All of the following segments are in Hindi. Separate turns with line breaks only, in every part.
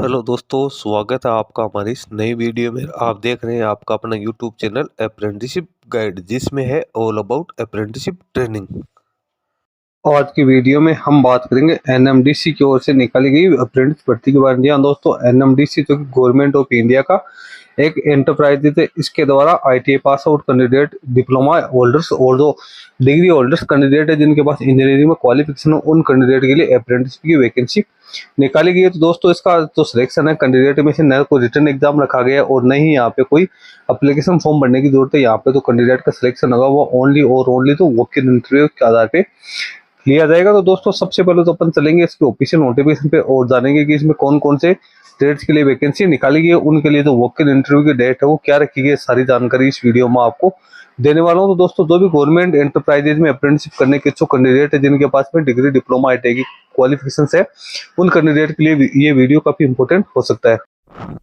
हेलो दोस्तों, स्वागत है आपका हमारी इस नई वीडियो में। आप देख रहे हैं आपका अपना यूट्यूब चैनल अप्रेंटिसशिप गाइड, जिसमें है ऑल अबाउट अप्रेंटिसशिप ट्रेनिंग। आज की वीडियो में हम बात करेंगे एनएमडीसी की ओर से निकाली गई अप्रेंटिस भर्ती के बारे में। दोस्तों, एनएमडीसी जो कि गवर्नमेंट ऑफ इंडिया का एक एंटरप्राइज है, इसके द्वारा ITI pass out candidate, diploma holders और जो डिग्री होल्डर्स कैंडिडेट है जिनके पास इंजीनियरिंग में क्वालिफिकेशन हो, उन कैंडिडेट के लिए अप्रेंटिस की वैकेंसी निकाली गई है। तो दोस्तों, इसका जो सिलेक्शन है कैंडिडेट में से न कोई रिटर्न एग्जाम रखा गया है और न ही यहाँ पे कोई एप्लीकेशन फॉर्म भरने की जरूरत है। यहाँ पे तो कैंडिडेट का सिलेक्शन होगा वो ओनली और ओनली तो वॉक इन इंटरव्यू के आधार पे लिया जाएगा। तो दोस्तों, सबसे पहले तो अपन चलेंगे इसके ऑफिशियल नोटिफिकेशन पे और जानेंगे कि इसमें कौन कौन से ट्रेड्स के लिए वैकेंसी निकाली गई है, उनके लिए जो वॉक इन इंटरव्यू की डेट है वो क्या रखी गई है, सारी जानकारी इस वीडियो में आपको देने वाला हूं। तो दोस्तों, जो भी गवर्नमेंट एंटरप्राइजेज में अप्रेंटिसशिप करने के इच्छुक कैंडिडेट है जिनके पास में डिग्री, डिप्लोमा, आईटीआई की क्वालिफिकेशन है, उन कैंडिडेट के लिए ये वीडियो काफी इंपॉर्टेंट हो सकता है।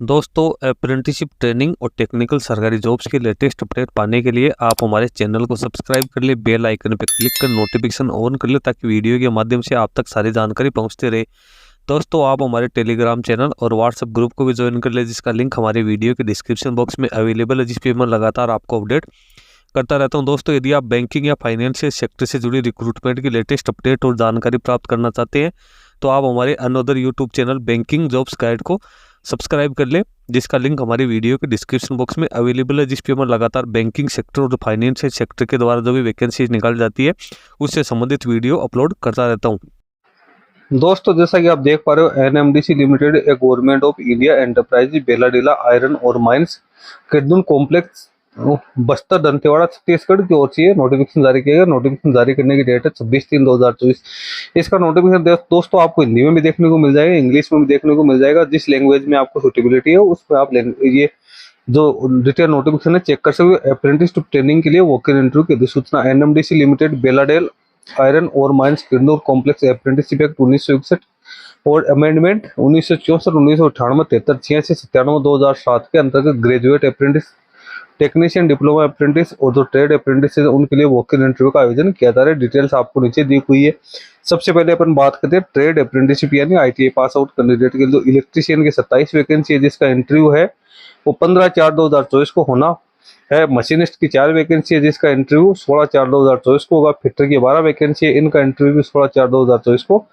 दोस्तों, अप्रेंटिसशिप ट्रेनिंग और टेक्निकल सरकारी जॉब्स के लेटेस्ट अपडेट पाने के लिए आप हमारे चैनल को सब्सक्राइब कर ले, बेल आइकन पर क्लिक कर नोटिफिकेशन ऑन कर ले, ताकि वीडियो के माध्यम से आप तक सारी जानकारी पहुंचते रहे। दोस्तों, आप हमारे टेलीग्राम चैनल और व्हाट्सएप ग्रुप को भी ज्वाइन कर ले, जिसका लिंक हमारे वीडियो के डिस्क्रिप्शन बॉक्स में अवेलेबल है, जिस पे मैं लगातार आपको अपडेट करता रहता हूं। दोस्तों, यदि आप बैंकिंग या फाइनेंशियल सेक्टर से जुड़ी रिक्रूटमेंट की लेटेस्ट अपडेट और जानकारी प्राप्त करना चाहते हैं तो आप हमारे another YouTube channel banking jobs guide को सब्सक्राइब कर ले, जिसका लिंक हमारे वीडियो के डिस्क्रिप्शन बॉक्स में अवेलेबल है, जिस पे मैं लगातार बैंकिंग सेक्टर और फाइनेंशियल सेक्टर के द्वारा जो भी वैकेंसी निकाल जाती है उससे संबंधित वीडियो अपलोड करता रहता हूँ। दोस्तों, जैसा कि आप देख पा रहे हो, एनएमडीसी लिमिटेड एक government of India enterprise Bailadila iron और माइंस किरदुन कॉम्प्लेक्स बस्तर दंतेवाड़ा छत्तीसगढ़ की ओर से नोटिफिकेशन जारी किया गया। नोटिफिकेशन जारी करने की डेट है 26/3/2024। इसका नोटिफिकेशन दोस्तों आपको हिंदी में भी देखने को मिल जाएगा, इंग्लिश में भी देखने को मिल जाएगा। जिस लैंग्वेज में आपको सुटेबिलिटी है उस पर आप ये जो डिटेल नोटिफिकेशन है चेक कर सकते हो। अप्रेंटिस ट्रेनिंग के लिए वॉक इन इंटरव्यू की अधिसूचना एनएमडीसी लिमिटेड बेलाडेल आयरन और mines Kirandul complex apprenticeship act 1961 और अमेंडमेंट 1964, 1998, 73, 86, 97, 2007 के अंतर्गत graduate apprentice, technician, diploma apprentice और जो ट्रेड अप्रेंटिस है उनके लिए वॉक इन इंटरव्यू का आयोजन किया जा रहा है। डिटेल्स आपको नीचे दी हुई है। सबसे पहले अपन बात करते हैं ट्रेड अप्रेंटिसशिप यानी आईटीआई पास आउट कैंडिडेट के लिए। इलेक्ट्रीशियन की 27 वैकेंसी है जिसका इंटरव्यू है वो 15/4/2024 को होना है। मशीनिस्ट की 4 वैकेंसी है जिसका इंटरव्यू 16/4/2024 को होगा। फिटर की 12 वैकेंसी है, इनका इंटरव्यू भी 16/4/2024 को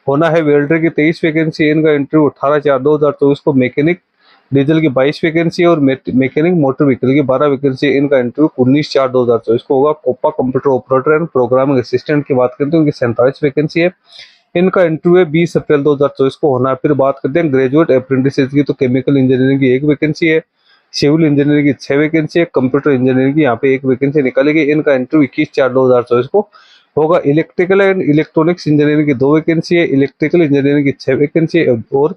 होना है। वेल्डर की 23 वैकेंसी है, इनका इंटरव्यू 18/4/2024 को। मैकेनिक डीजल की 22 वैकेंसी है और मैकेनिक मोटर व्हीकल की 12 वैकेंसी है, इनका इंटरव्यू 19/4/2024 को होगा। COPA computer operator and programming assistant की बात करते हैं, उनकी 47 वैकेंसी है, इनका इंटरव्यू 20 अप्रैल 2024 को होना है। फिर बात करते हैं ग्रेजुएट अप्रेंटिस की, तो केमिकल इंजीनियरिंग की 1 वैकेंसी है, सिविल इंजीनियरिंग की 6 वैकेंसी है, कंप्यूटर इंजीनियरिंग की यहाँ पे 1 वैकेंसी निकाली गई, इनका इंटरव्यू 21/4/2024 को होगा। इलेक्ट्रिकल एंड इलेक्ट्रॉनिक्स इंजीनियरिंग की 2 वैकेंसी है, इलेक्ट्रिकल इंजीनियरिंग की 6 वैकेंसी है और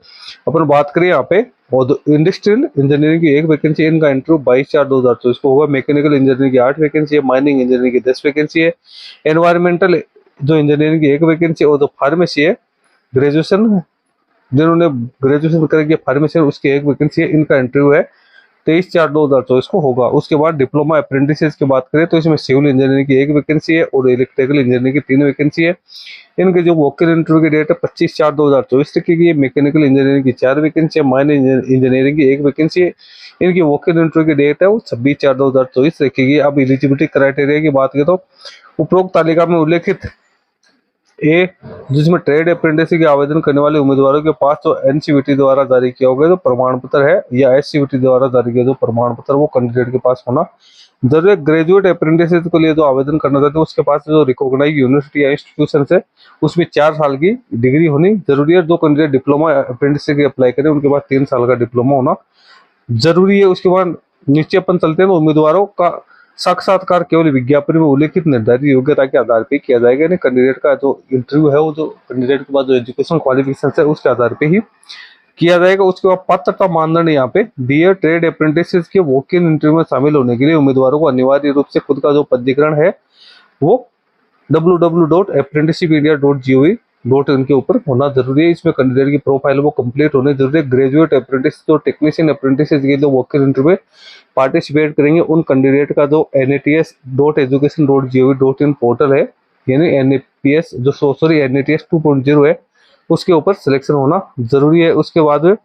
अपन बात करें यहाँ पे और इंडस्ट्रियल इंजीनियरिंग की 1 वैकेंसी, इनका इंटरव्यू 22/4/2024 को होगा। मैकेनिकल इंजीनियरिंग की 8 वैकेंसी है, माइनिंग इंजीनियरिंग की 10 वैकेंसी है, एनवायरमेंटल जो इंजीनियरिंग की 1 वैकेंसी है और जो फार्मेसी है ग्रेजुएशन जिन्होंने ग्रेजुएशन करके फार्मेसी उसकी 1 वैकेंसी है, इनका इंटरव्यू है 23/4/2024 को होगा। उसके बाद डिप्लोमा अप्रेंटिसेस की बात करें तो इसमें सिविल इंजीनियरिंग की 1 वैकेंसी है और इलेक्ट्रिकल इंजीनियरिंग की 3 वैकेंसी है। इनके जो वॉक इन इंटरव्यू की डेट है 25/4/2024 रखी गई है। मैकेनिकल इंजीनियरिंग की 4 वैकेंसी है, माइनिंग इंजीनियरिंग की 1 वैकेंसी है, इनकी वॉक इन इंटरव्यू की डेट है वो 26/4/2024 रखी गई। अब एलिजिबिलिटी क्राइटेरिया की बात करें तो उपरोक्त तालिका में उल्लेखित ए जिसमें ट्रेड अप्रेंटिस के आवेदन करने वाले उम्मीदवारों के पास जो एनसीवीटी द्वारा जारी किया गया जो प्रमाण पत्र है या एससीवीटी द्वारा जारी किया जो प्रमाण पत्र वो कैंडिडेट के पास होना जरूरी। ग्रेजुएट अप्रेंटिस के लिए जो आवेदन करना चाहते हैं उसके पास जो रिकॉग्नाइज यूनिवर्सिटी या इंस्टीट्यूशन है उसमें 4 साल की डिग्री होनी जरूरी है। जो कैंडिडेट डिप्लोमा अप्रेंटिस के अप्लाई करें उनके पास 3 साल का डिप्लोमा होना जरूरी है। उसके बाद नीचे अपन चलते हैं, उम्मीदवारों का साक्षात्कार केवल विज्ञापन में उल्लेखित निर्धारित योग्यता के आधार पर किया जाएगा, यानी कैंडिडेट का जो इंटरव्यू है वो जो कैंडिडेट के पास जो एजुकेशन क्वालिफिकेशन है उसके आधार पे ही किया जाएगा। उसके बाद पात्रता मानदंड यहाँ पे बीए ट्रेड अप्रेंटिस के वॉक इन इंटरव्यू में शामिल होने के लिए उम्मीदवारों को अनिवार्य रूप से खुद का जो पंजीकरण है वो www.apprenticeshipidia.gov.in के ऊपर होना जरूरी है। इसमें कैंडिडेट की प्रोफाइल वो कंप्लीट होने जरूरी है। ग्रेजुएट अप्रेंटिस जो टेक्नीशियन अप्रेंटिस के जो वॉक इन इंटरव्यू में पार्टिसिपेट करेंगे उन कैंडिडेट का जो NATS.education.gov.in पोर्टल है यानी NAPS जो NATS 2.0 है उसके ऊपर सिलेक्शन होना जरूरी है। उसके बाद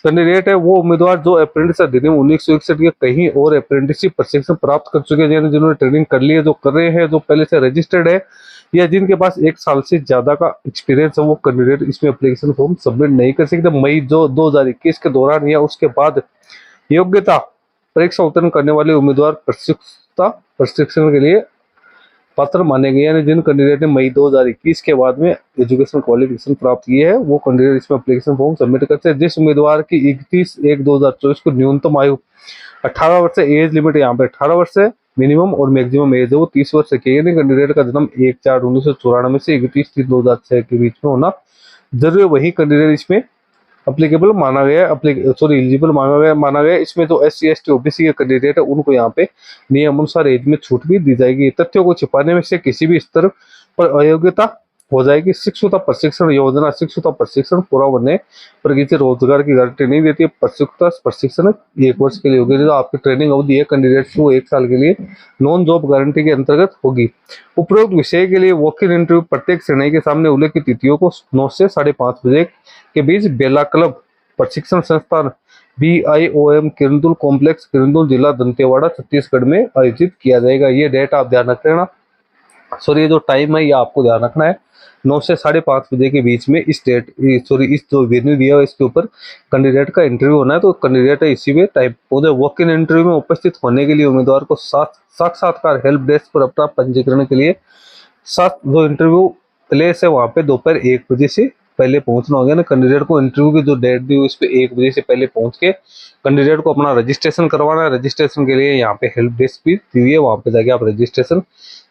कैंडिडेट है वो उम्मीदवार जो अप्रेंटिस अधिनियम 1961 के कहीं और अप्रेंटिसशिप प्रशिक्षण प्राप्त कर चुके हैं, यानी जिन्होंने ट्रेनिंग कर ली है, जो कर रहे हैं, जो पहले से रजिस्टर्ड है, या जिनके पास 1 साल से ज्यादा का एक्सपीरियंस है, वो कैंडिडेट इसमें एप्लीकेशन फॉर्म सबमिट नहीं कर सकते। मई जो 2021 के दौरान या उसके बाद योग्यता परीक्षा उत्तीर्ण करने वाले उम्मीदवार प्रशिक्षण के लिए पात्र माने गए, यानी जिन कैंडिडेट ने मई 2021 के बाद में एजुकेशन क्वालिफिकेशन प्राप्त किए है, वो कैंडिडेट इसमें एप्लीकेशन फॉर्म सबमिट करते हैं। जिस उम्मीदवार की 31/1/2024 को न्यूनतम आयु 18 वर्ष से, एज लिमिट यहाँ पे 18 वर्ष है मिनिमम, और मैक्सिमम एज है वो 30 वर्ष की, यानी कैंडिडेट का जन्म 1/4/1994 से 31/3/2006 के बीच में होना जरूरी, वही कैंडिडेट इसमें अप्लीकेबल माना गया, एलिजिबल माना गया। इसमें जो SC ST OBC के कैंडिडेट है, उनको यहाँ पे नियम अनुसार एज में छूट भी दी जाएगी। तथ्यों को छिपाने में से किसी भी स्तर पर अयोग्यता हो जाएगी। शिक्षुता प्रशिक्षण योजना, शिक्षुता प्रशिक्षण पूरा होने पर किसी रोजगार की गारंटी नहीं देती है। शिक्षुता प्रशिक्षण 1 वर्ष के लिए होगी, जो आपकी ट्रेनिंग अवधि है कैंडिडेट को 1 साल के लिए नॉन जॉब गारंटी के अंतर्गत होगी। उपरोक्त विषय के लिए वॉक इन इंटरव्यू प्रत्येक श्रेणी के सामने उल्लेखित तिथियों को 9 से 5:30 बजे के बीच बेला क्लब प्रशिक्षण संस्थान BIOM किरंदुल कॉम्प्लेक्स, किरंदुल, जिला दंतेवाड़ा, छत्तीसगढ़ में आयोजित किया जाएगा। ये डेट आप ध्यान रख लेना, ये जो टाइम है ये आपको ध्यान रखना है, 9 से 5:30 बजे के बीच में इस जो वेन्यू दिया है इसके ऊपर कैंडिडेट का इंटरव्यू होना है। तो कैंडिडेट है इसी में टाइप पौधे वॉक इन इंटरव्यू में उपस्थित होने के लिए उम्मीदवार को साक्षात्कार हेल्प डेस्क पर अपना पंजीकरण के लिए जो इंटरव्यू प्लेस है वहाँ पे दोपहर 1 बजे से पहले पहुंचना होगा ना। कैंडिडेट को इंटरव्यू की जो डेट दी हुई उस पर 1 बजे से पहले पहुंच के कैंडिडेट को अपना रजिस्ट्रेशन करवाना है। रजिस्ट्रेशन के लिए यहाँ पे हेल्प डेस्क भी दी हुई है, वहाँ पे जाके आप रजिस्ट्रेशन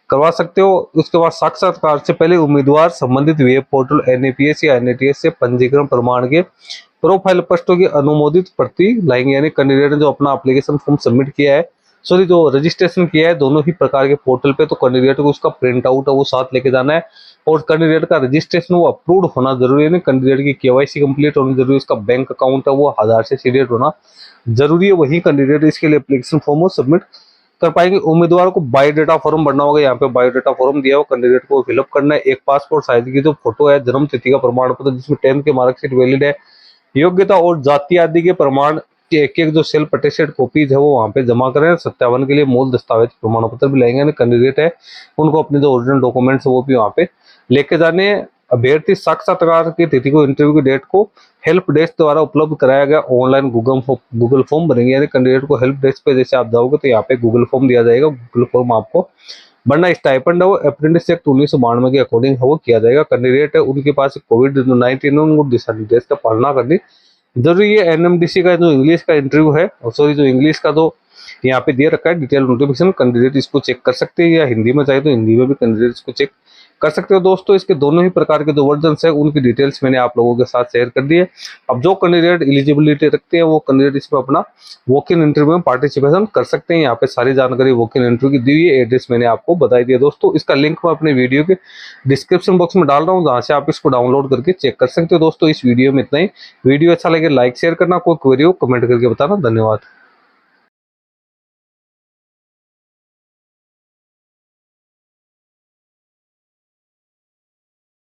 करवा सकते हो। उसके बाद साक्षात्कार से पहले उम्मीदवार संबंधित वेब पोर्टल NAPS या NATS से पंजीकरण प्रमाण के प्रोफाइल पृष्ठों की अनुमोदित प्रति लाएंगे, यानी कैंडिडेट ने जो अपना एप्लीकेशन फॉर्म सबमिट किया है, जो रजिस्ट्रेशन किया है दोनों ही प्रकार के पोर्टल पे, तो कैंडिडेट को उसका प्रिंट आउट है वो साथ लेके जाना है, और कैंडिडेट का रजिस्ट्रेशन वो अप्रूव्ड होना जरूरी है। कैंडिडेट की KYC कंप्लीट होनी जरूरी है, उसका बैंक अकाउंट है वो आधार से सीडेड होना जरूरी है, वही कैंडिडेट इसके लिए एप्लीकेशन फॉर्म सबमिट कर पाएंगे। उम्मीदवार को बायोडाटा फॉर्म भरना होगा, यहाँ पे बायोडाटा फॉर्म दिया हो, कैंडिडेट को फिलअप करना है। एक पासपोर्ट साइज की जो फोटो है, जन्म तिथि का प्रमाण पत्र जिसमें 10th के मार्कशीट वैलिड है, योग्यता और जाति आदि के प्रमाण की एक जो सेल्फ अटेस्टेड कॉपीज है वो वहाँ पे जमा करें। सत्यापन के लिए मूल दस्तावेज प्रमाण पत्र भी लाएंगे। कैंडिडेट है उनको अपने जो ओरिजिनल डॉक्यूमेंट्स है वो भी वहाँ पे लेके जाने। अभ्यर्थी साक्षात्कार की तिथि को, इंटरव्यू की डेट को हेल्प डेस्क द्वारा उपलब्ध कराया गया ऑनलाइन गूगल फॉर्म भरेंगे, यानी कैंडिडेट को हेल्प डेस्क पे जैसे आप जाओगे तो यहाँ पे गूगल फॉर्म दिया जाएगा, गूगल फॉर्म आपको बनना। स्टाइपेंड है वो अप्रेंटिस एक्ट 1992 के अकॉर्डिंग है वो किया जाएगा। कैंडिडेट है उनके पास COVID-19 उनको दिशा निर्देश का पालना करनी जरूरी है। NMDC का जो इंग्लिश का इंटरव्यू है, जो इंग्लिश का जो यहाँ पे दे रखा है डिटेल नोटिफिकेशन, कैंडिडेट इसको चेक कर सकते हैं, या हिंदी में चाहे तो हिंदी में भी कैंडिडेट इसको चेक कर सकते हो। दोस्तों इसके दोनों ही प्रकार के जो वर्जन है उनकी डिटेल्स मैंने आप लोगों के साथ शेयर कर दी है। अब जो कैंडिडेट एलिजिबिलिटी रखते हैं वो कैंडिडेट इसमें अपना वॉक इन इंटरव्यू में पार्टिसिपेशन कर सकते हैं। यहाँ पे सारी जानकारी वॉक इन इंटरव्यू की दी हुई है, एड्रेस मैंने आपको बताई दिया। दोस्तों इसका लिंक मैं अपने वीडियो के डिस्क्रिप्शन बॉक्स में डाल रहा हूँ, जहाँ से आप इसको डाउनलोड करके चेक कर सकते हो। दोस्तों इस वीडियो में इतना ही। वीडियो अच्छा लगे लाइक शेयर करना, कोई क्वेरी हो कमेंट करके बताना। धन्यवाद।